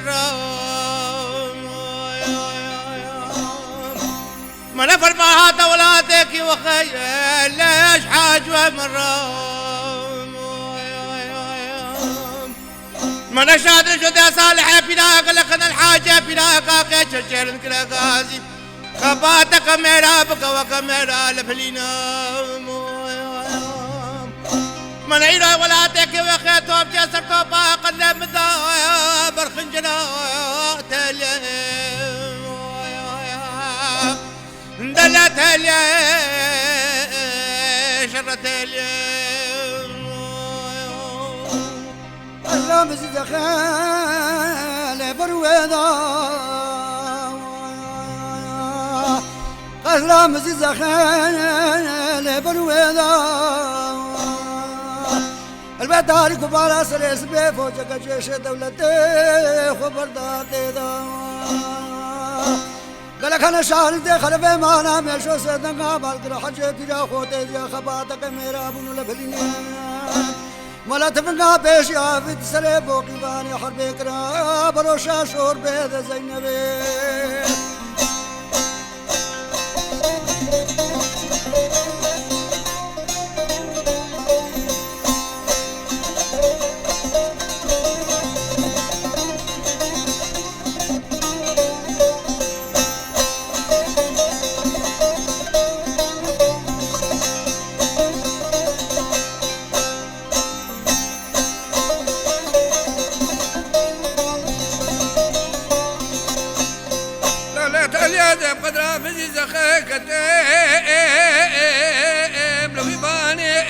الرام من فرماها دولاتك وخيل ليش حاجة مرام من شادر جدا صالح فيناك لخنا الحاجة فيناك كيش الشيرن كلا غازي خباتك ميرا بك وكميرا لفلينا من عيرا ولاتك وخيتو بجسر طوبا قلب مدا برخنجنا تلي دلا تلي شر تلي الله مزيد خال برويدا الله مزيد خال برويدا البدار كبار سرس بفوجك جيش دولتي خبردار دا قالك انا شهر دخل بمانا مشو صدقا بالقرا حجه تجا خوتي يا خباتك ميرا بن لبلني ولا تفنقا بيش يا في تسري بوقي باني حرب كرا بروشا شور بيد زينبي قدرة في زخك لو يباني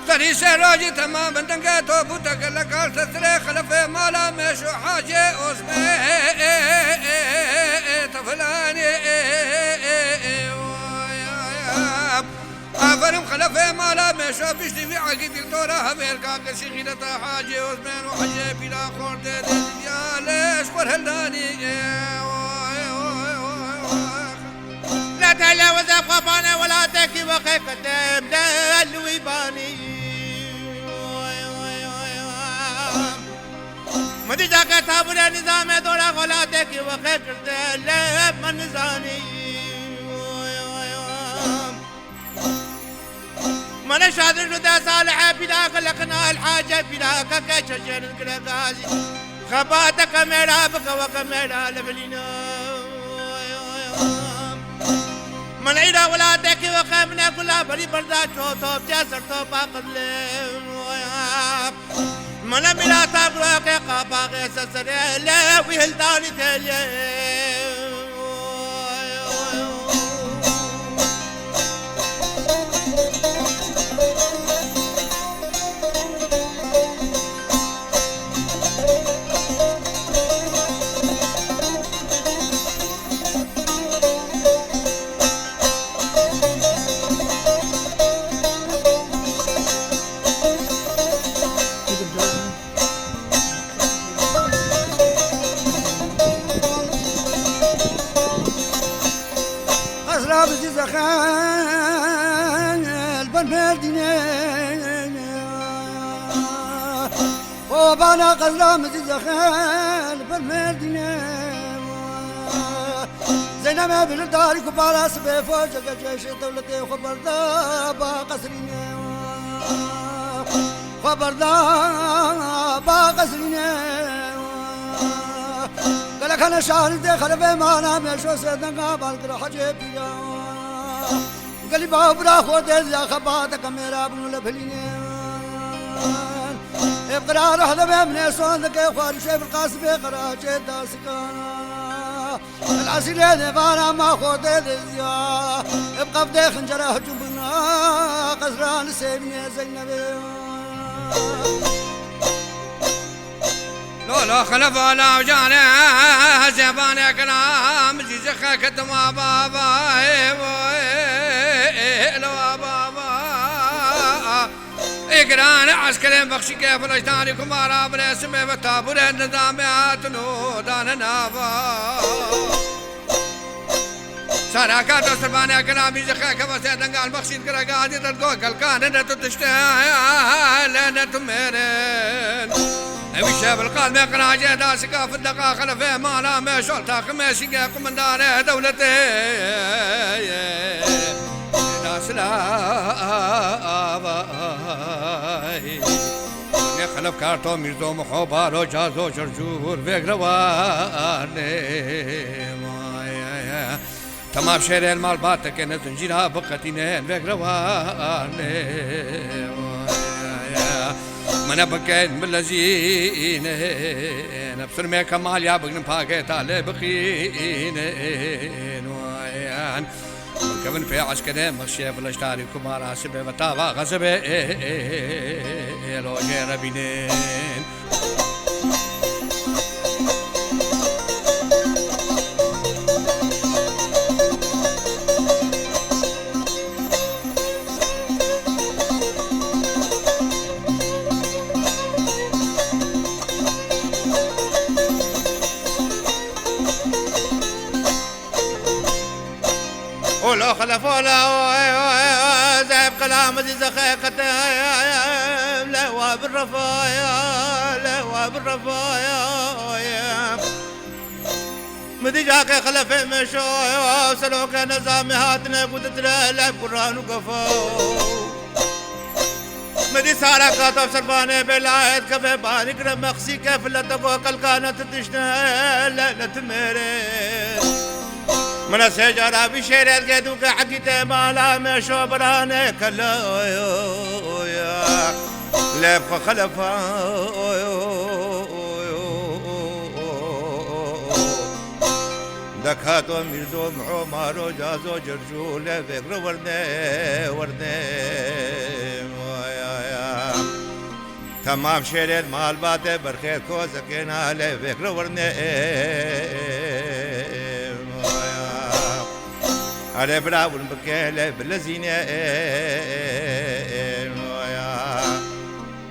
تريس راجي تمام بندنقا توبوتك لك تسري خلف مالا مشو حاجة اسمي طفلاني أفرم خلف مالا مشو بيشتي في عقيد الدورة همير كاك شغيلة حاجة اسمين وحاجة بلا خورد ليش ورهلاني لا تلوث بخبانة ولا تكي وخيك قدام دل ويباني مدي جاك تابر نظام دورا ولا تكي وخيك قدام من نظامي من شادر جدا صالح بلاك لقنا الحاجة بلاك كشجر الكلاغازي خباتك ميرا بك وكميرا لبلينا من عيدا ولا تكي وخيمنا كلها بري بردا شوطو بجاسر طوبا قبل من ملا تابروك قابا غيس سري لا ويهلداني تلي زخال بالمدينة وبانا قلام زخال بالمدينة زينب بن داري كبار اسبي فوجك جيش دولتي خبر ذا قصرنا خبر ذا قصرنا قالك انا شهر دخل بمانا مشو صدقا بالقرا حجه بيا قالي بابرا خود يا خباتك ميرا بن لبلين اقرار هذا بمن صندق خواري شيف القاسم قراج داسكا العسير هذا ما خود يا ابقى بدي خنجره جنبنا قزران سيبني زينب لا خلف ولا وجانا زبان كلام زخك دما بابا لو بابا اقران عسكري بخشي كيف الاجدان كمارا برسم بتابور النظامات نودان نافا ساراكات سربانه كلامي زخاك وسيدن قال مخشين كرا قاعد تدقو كان انت تشتهي لنا تمرن ابي شاب القال ما قناع جدا سقاف الدقا خلفه ما لا ما شلتا خميس من دار دولته ناس لا خلف كارتو ميرزو محبارو جازو جرجور بيقرواني تمام شير المال باتك نزنجيرها بقتينين بيقرواني من بكين باللزين نفسر مي كمال يا بغن باكيت على بخين ويان كمن في عسكرين مخشي فلاشتاري كمار عسبه وتابا غزبه لو جربينين ولا خلف ولا زعب كلام ذي زخيقة لا وبالرفايا لا وبالرفايا مدي جاك خلف مشو سلوك نظام هاتنا قدت لا قرآن وقفو مدي سارا كاتب سربانه بلايت كفي بانك رمخسي كيف لا تقو كل كانت تشنا لا تمرين من سجرا بشيرت قدوك حقيته مالا مشو برانه كلا يا لف خلفا دكاتو ميرزو معمارو جازو جرجو لفك ورده تمام شيرت مال باته برخير كو سكينا لفك ورده على بلا والبكالة بالزينة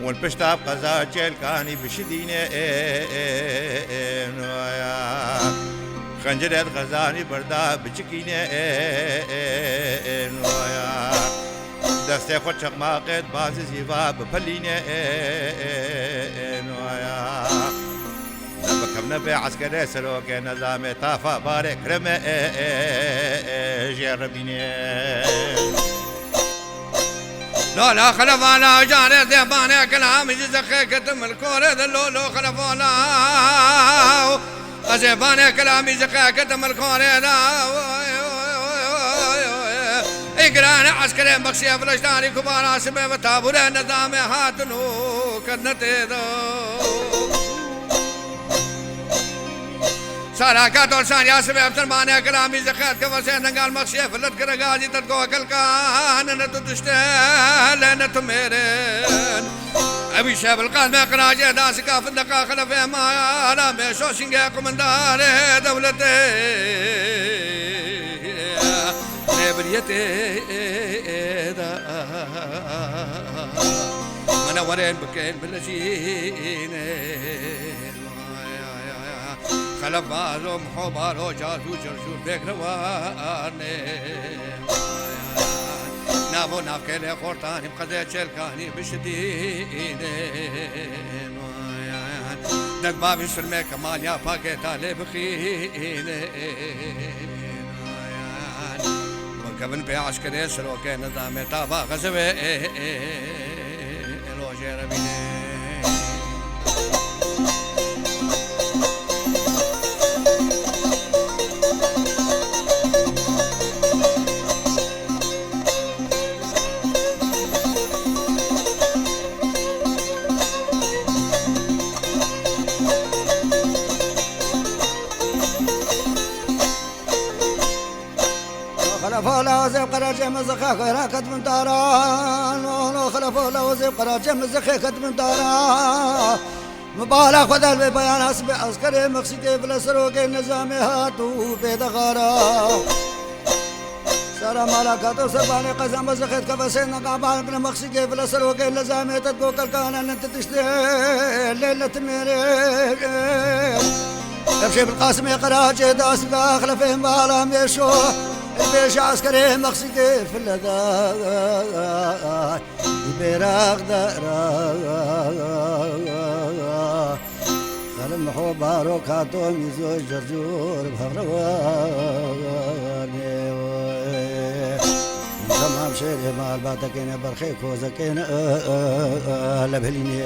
والبشتاب قزا جلكاني بشدينة خنجرات غزاني بردا بچكينة دستي خود شقماقت باز زيفا بفلينة بكم نبي عسكري سلوك نظام طافا بارك رمى جربيني لا خلفانا جاري ذيباني كلام جزخي كتم الكورة دلولو خلفانا أزيباني كلام جزخي كتم الكورة إقران عسكري بخشي فلشتاني كبارا سبي وتابوري نظام هاتنو كنتي دو سارا كاتول سانيا سبب سلمانه كلامي زخات كفسين قال مخشي فلت كرغازي تدقو كلكان نتدشتل نتمرن ابي شاب القال ما قراجه داسكا فدقا خلف ما على مشو شنقا من دار دولته نبريته دا منورين بكين بالجين خلف بازو محبارو جازو جرجور بيقرواني نابو نافكلي خورتاني بقزي تشلكاني بشديني دق بابي سلمي كمال يا باكيتا لي بخيني مركبن بي عسكري سلوكي نظامي تابا غزوي لو جربيني خلفولا وزيب قراجة مزخاك راكد من داران خلفولا وزيب قراجة مزخاك من داران مبالا خذ البيان حسب عسكري مقصدي بالسروق النظام هاتو بيدغارا سارا مالاكاتو سرباني قزم مزخيت كفسين قابان بن مقصدي بالسروق النظام تدقو كالكانا انت تشتي ليلة ميري ابشي بالقاسم قراجة داسقا خلفهم بالا ميشو البيش عسكري مقصدي في اللذا البراق دارا خلم حبارو كاتو ميزو جرجور بهرواني تمام شيري مال باتكين برخيك وزكين لبهليني